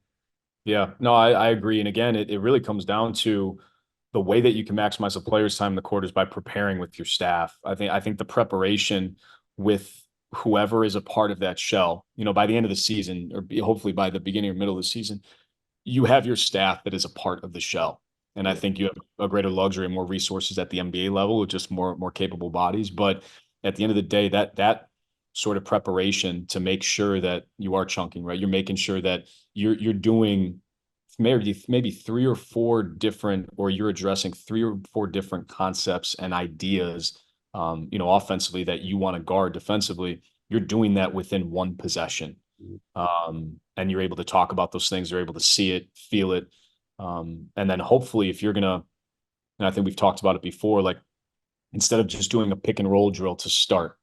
Yeah, no, I agree. And again, it really comes down to the way that you can maximize a player's time in the court is by preparing with your staff. I think the preparation with whoever is a part of that shell, by the end of the season, or hopefully by the beginning or middle of the season, you have your staff that is a part of the shell. And I Yeah. think you have a greater luxury and more resources at the NBA level with just more capable bodies. But at the end of the day, that sort of preparation to make sure that you are chunking, right? You're making sure that you're doing maybe 3 or 4 different, or you're addressing 3 or 4 different concepts and ideas, offensively that you want to guard defensively. You're doing that within one possession. And you're able to talk about those things. You're able to see it, feel it. And then hopefully if you're going to, and I think we've talked about it before, like instead of just doing a pick and roll drill to start,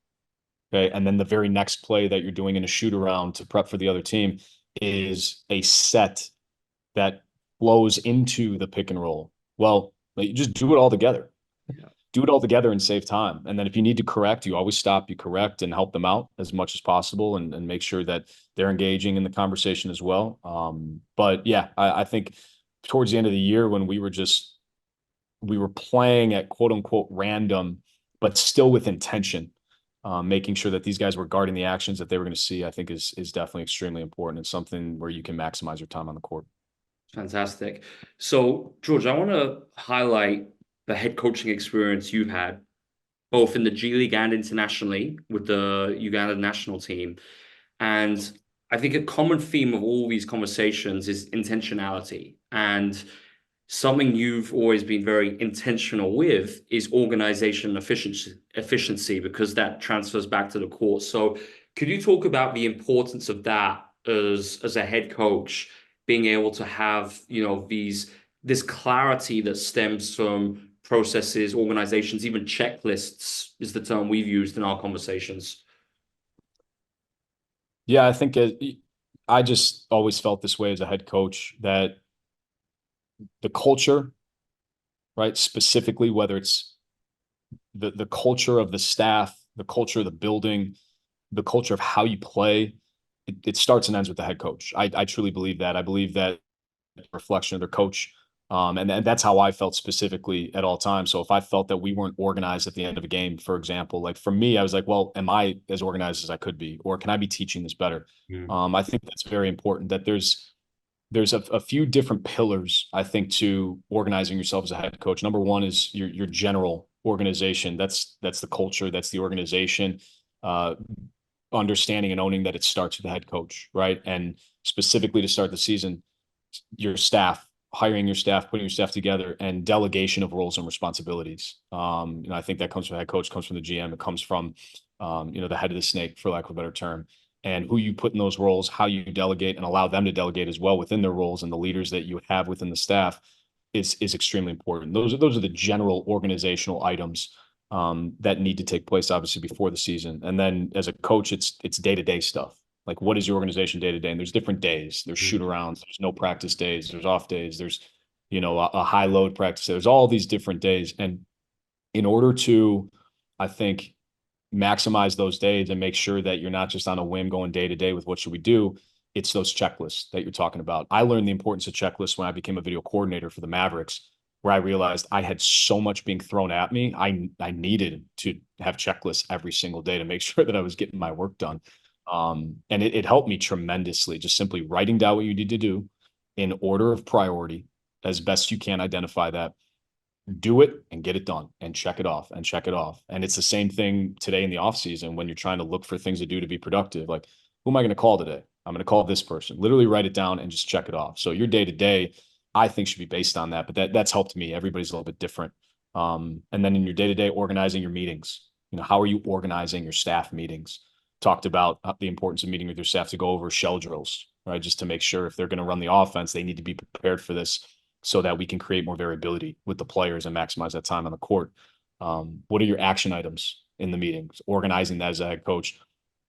okay, and then the very next play that you're doing in a shoot around to prep for the other team is a set that flows into the pick and roll. Well, you just do it all together. Yeah. Do it all together and save time. And then if you need to correct, you always stop, you correct and help them out as much as possible, and make sure that they're engaging in the conversation as well. But yeah, I think towards the end of the year when we were playing at quote unquote random, but still with intention, making sure that these guys were guarding the actions that they were going to see, I think is definitely extremely important, and something where you can maximize your time on the court. Fantastic. So, George, I want to highlight the head coaching experience you've had, both in the G League and internationally with the Uganda national team. And I think a common theme of all these conversations is intentionality. And something you've always been very intentional with is organization efficiency, because that transfers back to the court. So could you talk about the importance of that as a head coach, being able to have, this clarity that stems from processes, organizations, even checklists is the term we've used in our conversations. Yeah, I think I just always felt this way as a head coach, that the culture, right, specifically whether it's the culture of the staff, the culture of the building, the culture of how you play, it starts and ends with the head coach. I truly believe that. I believe that reflection of their coach. And that's how I felt specifically at all times. So if I felt that we weren't organized at the end of a game, for example, like for me, I was like, well, am I as organized as I could be, or can I be teaching this better? Mm. I think that's very important, that there's a few different pillars, I think, to organizing yourself as a head coach. Number one is your general organization. That's the culture. That's the organization. Uh, Understanding and owning that it starts with the head coach, right? And specifically to start the season, your staff, hiring your staff, putting your staff together, and delegation of roles and responsibilities. I think that comes from the head coach, comes from the GM, it comes from the head of the snake, for lack of a better term, and who you put in those roles, how you delegate and allow them to delegate as well within their roles, and the leaders that you have within the staff is extremely important. Those are the general organizational items that need to take place, obviously, before the season. And then as a coach, it's day-to-day stuff. Like, what is your organization day to day? And there's different days. There's shoot Mhm. arounds. There's no practice days. There's off days. There's, a high load practice. There's all these different days. And in order to, I think, maximize those days and make sure that you're not just on a whim going day to day with what should we do, it's those checklists that you're talking about. I learned the importance of checklists when I became a video coordinator for the Mavericks, where I realized I had so much being thrown at me. I needed to have checklists every single day to make sure that I was getting my work done. And it helped me tremendously, just simply writing down what you need to do in order of priority as best you can identify that, do it and get it done and check it off and check it off. And it's the same thing today in the off season when you're trying to look for things to do to be productive. Like, who am I going to call today? I'm going to call this person. Literally write it down and just check it off. So your day to day, I think, should be based on that. But that's helped me. Everybody's a little bit different. And then in your day to day, organizing your meetings. How are you organizing your staff meetings? Talked about the importance of meeting with your staff to go over shell drills, right? Just to make sure if they're going to run the offense, they need to be prepared for this so that we can create more variability with the players and maximize that time on the court. What are your action items in the meetings? Organizing that as a head coach.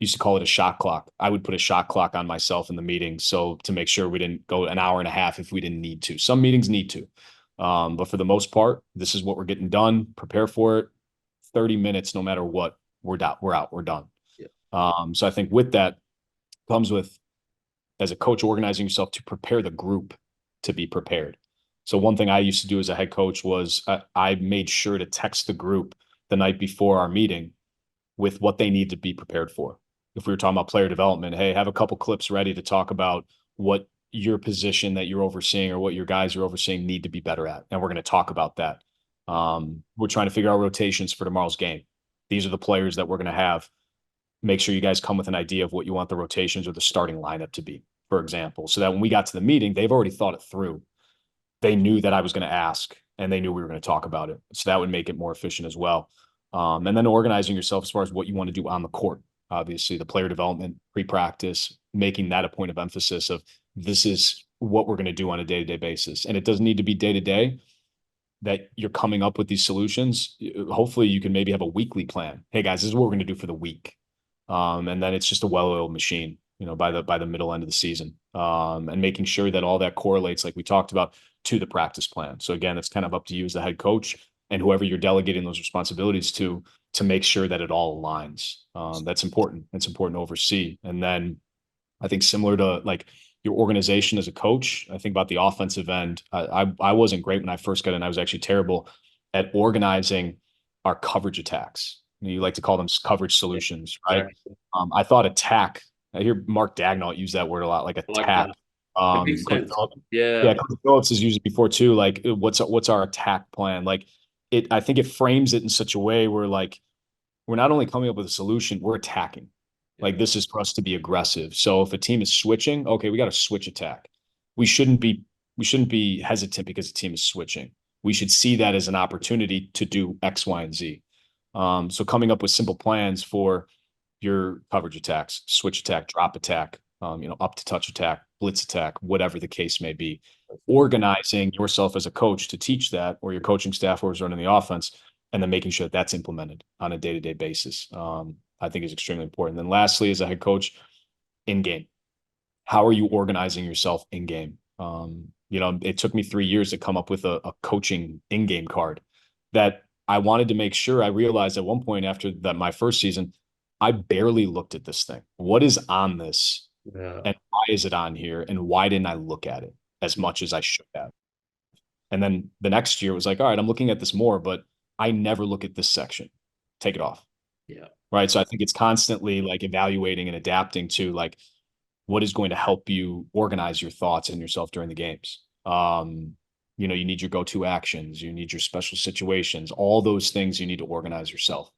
Used to call it a shot clock. I would put a shot clock on myself in the meeting, so to make sure we didn't go an hour and a half if we didn't need to. Some meetings need to, but for the most part, this is what we're getting done. Prepare for it. 30 minutes, no matter what, we're out. We're done. Yeah. So I think with that comes with, as a coach, organizing yourself to prepare the group to be prepared. So one thing I used to do as a head coach was I made sure to text the group the night before our meeting with what they need to be prepared for. If we were talking about player development, hey, have a couple clips ready to talk about what your position that you're overseeing or what your guys are overseeing need to be better at. And we're going to talk about that. We're trying to figure out rotations for tomorrow's game. These are the players that we're going to have. Make sure you guys come with an idea of what you want the rotations or the starting lineup to be, for example, so that when we got to the meeting, they've already thought it through. They knew that I was going to ask and they knew we were going to talk about it. So that would make it more efficient as well. And then organizing yourself as far as what you want to do on the court. Obviously, the player development, pre-practice, making that a point of emphasis of this is what we're going to do on a day-to-day basis. And it doesn't need to be day-to-day that you're coming up with these solutions. Hopefully you can maybe have a weekly plan. Hey guys, this is what we're going to do for the week. And then it's just a well-oiled machine, by the middle end of the season. And making sure that all that correlates, like we talked about, to the practice plan. So again, it's kind of up to you as the head coach and whoever you're delegating those responsibilities to make sure that it all aligns. That's important. It's important to oversee. And then I think similar to like your organization as a coach, I think about the offensive end. I wasn't great when I first got in. I was actually terrible at organizing our coverage attacks. You like to call them coverage solutions, right? Exactly. I thought attack. I hear Mark Dagnall use that word a lot, like I like attack. that. It makes Coach sense. Phillips, Yeah. yeah, Coach Phillips has used it before too. Like, what's our attack plan? Like, I think it frames it in such a way where like we're not only coming up with a solution, we're attacking. Yeah. Like, this is for us to be aggressive. So if a team is switching, okay, we got to switch attack. We shouldn't be hesitant because the team is switching. We should see that as an opportunity to do X, Y, and Z. So coming up with simple plans for your coverage attacks, switch attack, drop attack, up to touch attack, blitz attack, whatever the case may be. Organizing yourself as a coach to teach that, or your coaching staff or is running the offense, and then making sure that that's implemented on a day-to-day basis, I think is extremely important. And then lastly, as a head coach, in game, how are you organizing yourself in game? It took me 3 years to come up with a coaching in-game card that I wanted to make sure. I realized at one point after that, my first season, I barely looked at this thing. What is on this? Yeah. And why is it on here? And why didn't I look at it as much as I should have? And then the next year it was like, all right, I'm looking at this more, but I never look at this section. Take it off. Yeah. Right. So I think it's constantly like evaluating and adapting to like what is going to help you organize your thoughts and yourself during the games. You need your go-to actions, you need your special situations, all those things you need to organize yourself.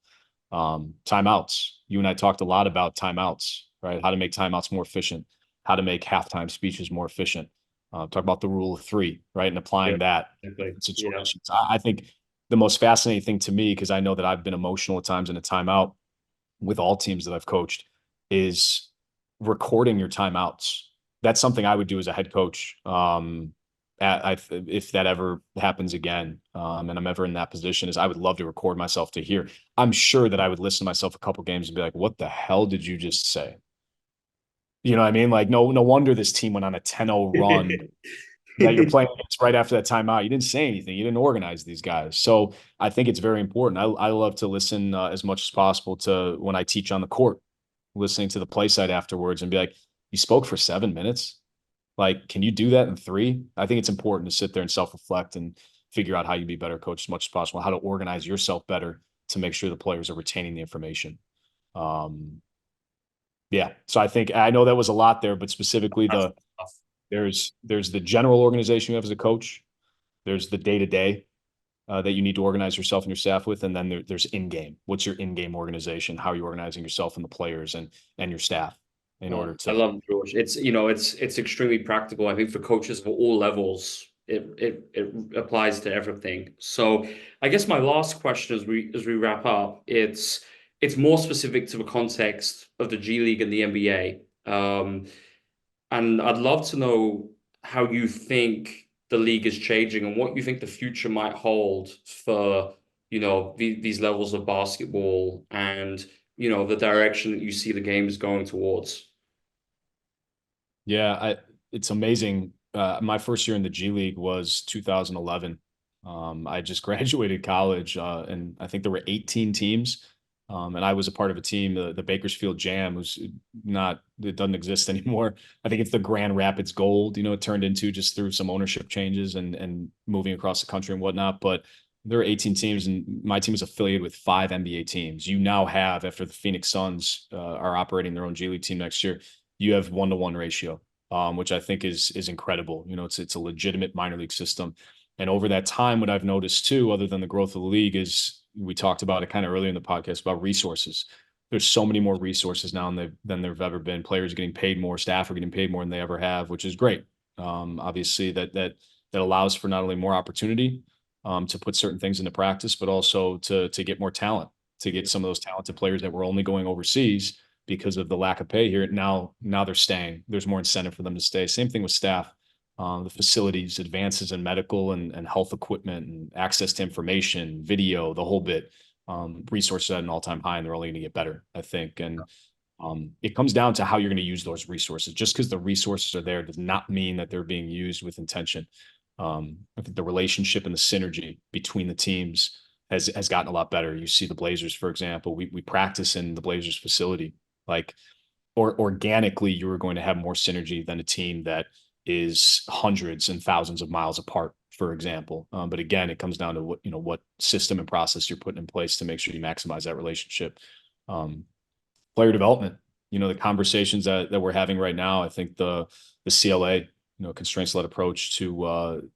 Timeouts. You and I talked a lot about timeouts, right? How to make timeouts more efficient, how to make halftime speeches more efficient. Talk about the rule of three, right? And applying that Exactly. in Yeah. situations. I think the most fascinating thing to me, because I know that I've been emotional at times in a timeout with all teams that I've coached, is recording your timeouts. That's something I would do as a head coach. If that ever happens again, and I'm ever in that position, is I would love to record myself to hear. I'm sure that I would listen to myself a couple games and be like, what the hell did you just say? You know what I mean? Like, no wonder this team went on a 10-0 run that you're playing against right after that timeout. You didn't say anything. You didn't organize these guys. So I think it's very important. I love to listen as much as possible to when I teach on the court, listening to the play side afterwards and be like, you spoke for 7 minutes. Like, can you do that in three? I think it's important to sit there and self-reflect and figure out how you be better coach as much as possible, how to organize yourself better to make sure the players are retaining the information. Um, yeah. So I know that was a lot there, but specifically That's tough. there's the general organization you have as a coach. There's the day-to-day that you need to organize yourself and your staff with. And then there's in-game. What's your in-game organization? How are you organizing yourself and the players and your staff in order I to, love it, George. It's extremely practical. I think for coaches of all levels, it applies to everything. So I guess my last question as we wrap up, it's more specific to the context of the G League and the NBA. And I'd love to know how you think the league is changing and what you think the future might hold for, these levels of basketball and, the direction that you see the game is going towards. yeah, it's amazing. My first year in the G League was 2011. I just graduated college, and I think there were 18 teams. And I was a part of a team, the Bakersfield Jam, who's it doesn't exist anymore. I think it's the Grand Rapids Gold, it turned into just through some ownership changes and moving across the country and whatnot. But there are 18 teams, and my team is affiliated with 5 NBA teams. You now have, after the Phoenix Suns are operating their own G League team next year, you have 1-to-1 ratio, which I think is incredible. It's a legitimate minor league system. And over that time, what I've noticed too, other than the growth of the league, is we talked about it kind of earlier in the podcast about resources. There's so many more resources now than there've ever been. Players are getting paid more, staff are getting paid more than they ever have, which is great. Obviously, that allows for not only more opportunity to put certain things into practice, but also to get more talent, to get some of those talented players that were only going overseas because of the lack of pay here. Now they're staying. There's more incentive for them to stay. Same thing with staff. The facilities, advances in medical and health equipment and access to information, video, the whole bit. Resources at an all-time high, and they're only going to get better, I think. And it comes down to how you're going to use those resources. Just because the resources are there does not mean that they're being used with intention. I think the relationship and the synergy between the teams has gotten a lot better. You see the Blazers, for example, we practice in the Blazers facility. Like, or organically, you are going to have more synergy than a team that is hundreds and thousands of miles apart, for example. But again, it comes down to what system and process you're putting in place to make sure you maximize that relationship. Player development, the conversations that we're having right now, I think the CLA, constraints-led approach to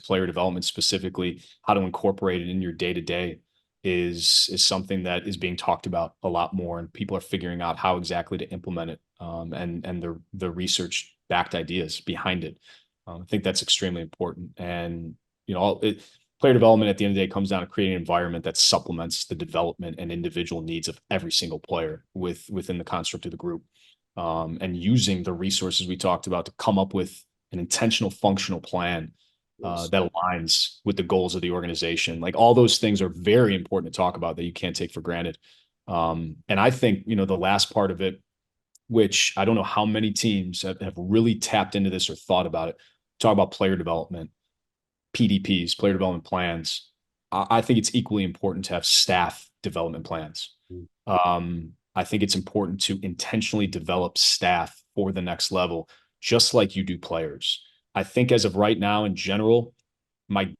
player development, specifically how to incorporate it in your day-to-day, is something that is being talked about a lot more, and people are figuring out how exactly to implement it, and the research backed ideas behind it. I think that's extremely important. And player development at the end of the day comes down to creating an environment that supplements the development and individual needs of every single player within the construct of the group, and using the resources we talked about to come up with an intentional functional plan that aligns with the goals of the organization. Like, all those things are very important to talk about that you can't take for granted. And I think, the last part of it, which I don't know how many teams have really tapped into this or thought about it, talk about player development, PDPs, player development plans. I think it's equally important to have staff development plans. I think it's important to intentionally develop staff for the next level, just like you do players. I think as of right now, in general, my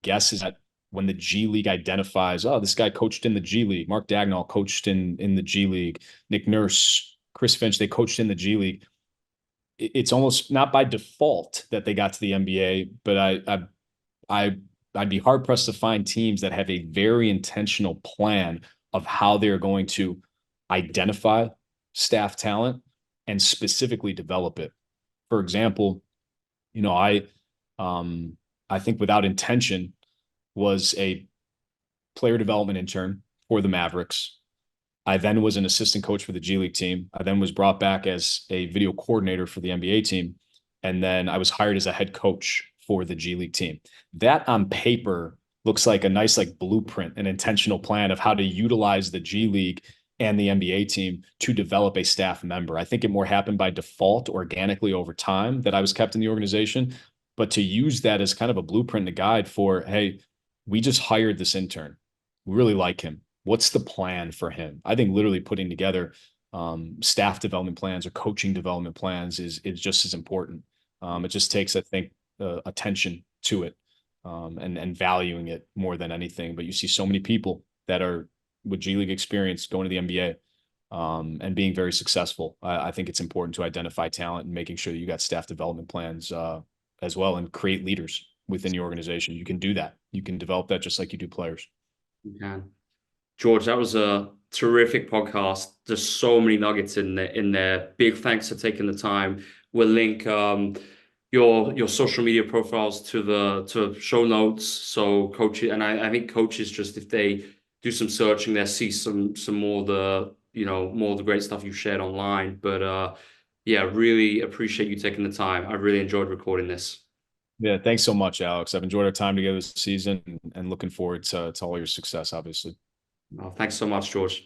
guess is that when the G League identifies, oh, this guy coached in the G League, Mark Dagnall coached in the G League, Nick Nurse, Chris Finch, they coached in the G League. It's almost not by default that they got to the NBA, but I'd be hard pressed to find teams that have a very intentional plan of how they're going to identify staff talent and specifically develop it. For example, I think Without Intention was a player development intern for the Mavericks. I then was an assistant coach for the G League team. I then was brought back as a video coordinator for the NBA team. And then I was hired as a head coach for the G League team. That on paper looks like a nice blueprint, an intentional plan of how to utilize the G League and the NBA team to develop a staff member. I think it more happened by default, organically over time, that I was kept in the organization. But to use that as kind of a blueprint and a guide for, hey, we just hired this intern. We really like him. What's the plan for him? I think literally putting together staff development plans or coaching development plans is just as important. It just takes, I think, attention to it, and valuing it more than anything. But you see so many people that are with G League experience going to the NBA, and being very successful. I think it's important to identify talent and making sure that you got staff development plans as well, and create leaders within your organization. You can do that. You can develop that just like you do players. You can. George, that was a terrific podcast. There's so many nuggets in there. Big thanks for taking the time. We'll link your social media profiles to show notes. So coaches, and I think coaches, just if they do some searching, they'll see some more of the, more of the great stuff you've shared online. But yeah, really appreciate you taking the time. I really enjoyed recording this. Yeah, thanks so much, Alex. I've enjoyed our time together this season, and looking forward to all your success, obviously. Well, thanks so much, George.